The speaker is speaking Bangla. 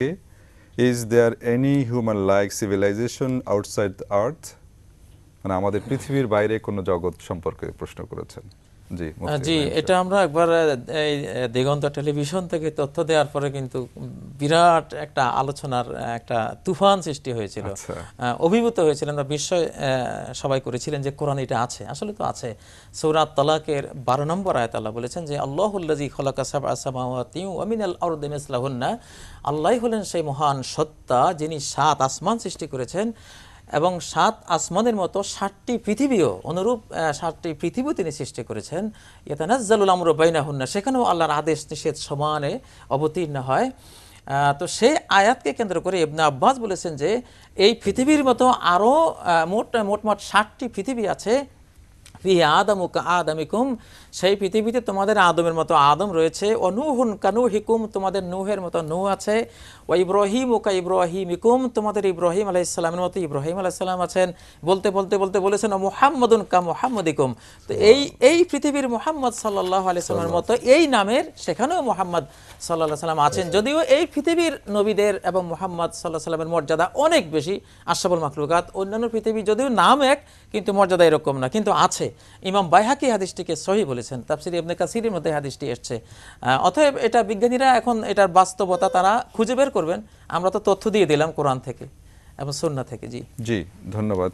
Is there any human-like civilization outside the earth? মানে আমাদের পৃথিবীর বাইরে কোনো জগৎ সম্পর্কে প্রশ্ন করেছেন। জি জি, এটা আমরা একবার এই দিগন্ত টেলিভিশন থেকে তথ্য দেওয়ার পরে কিন্তু বিরাট একটা আলোচনার একটা তুফান সৃষ্টি হয়েছিল। অভিভূত হয়েছিলেন বা বিস্ময় সবাই করেছিলেন যে কোরআন এটা আছে, আসলে তো আছে। সূরা তালাকের 12 নম্বর আয়াত আল্লাহ বলেছেন যে আল্লাহুল্লাযী খালাকা সাবআ সামাওয়াতি ওয়া মিনাল আরদি মিসলাহুন্না, আল্লাহই হলেন সেই মহান সত্তা যিনি 7 আসমান সৃষ্টি করেছেন এবং 7 আসমানের মতো 7টি পৃথিবীও অনুরূপ 7টি পৃথিবী তিনি সৃষ্টি করেছেন। ইয়াতানাজ্জালুল আমরু বাইনাহুন্না, সেখানেও আল্লাহর আদেশ নিষেধ সমানে অবতীর্ণ হয়। তো সেই আয়াতকে কেন্দ্র করে ইবনে আব্বাস বলেছেন যে এই পৃথিবীর মতো আরও মোটমাট 7টি পৃথিবী আছে। ফি আদামু কা আদামিকুম, সেই পৃথিবীতে তোমাদের আদমের মতো আদম রয়েছে। অনুহুন কানুহিকুম, তোমাদের নূহের মতো নূহ আছে। ও ইব্রাহিম কা ইব্রাহিমিকুম, তোমাদের ইব্রাহিম আলাইহিস সালামের মতো ইব্রাহিম আলাইহিস সালাম আছেন। বলতে বলেছেন মুহাম্মাদুন কা মুহাম্মাদিকুম, তো এই পৃথিবীর মুহাম্মদ সাল্লাল্লাহু আলাইহি সাল্লামের মতো এই নামের সেখানেও মুহাম্মদ সাল্লাল্লাহু আলাইহি সাল্লাম আছেন। যদিও এই পৃথিবীর নবীদের এবং মুহাম্মদ সাল্লাল্লাহু আলাইহি সাল্লামের মর্যাদা অনেক বেশি আশরাফুল মাখলুকাত, অন্যান্য পৃথিবী যদিও নাম এক কিন্তু মর্যাদা এরকম না, কিন্তু আছে। ইমাম বাইহাকি হাদিসটিকে সহিহ বলেছেন, তাফসীর ইবনে কাসিরের মধ্যে হাদিসটি এসেছে। অতএব এটা বিজ্ঞানীরা এখন এটার বাস্তবতা তারা খুঁজে বের করবেন। আমরা তো তথ্য দিয়ে দিলাম কোরআন থেকে এবং সুন্নাহ থেকে। জি জি, ধন্যবাদ।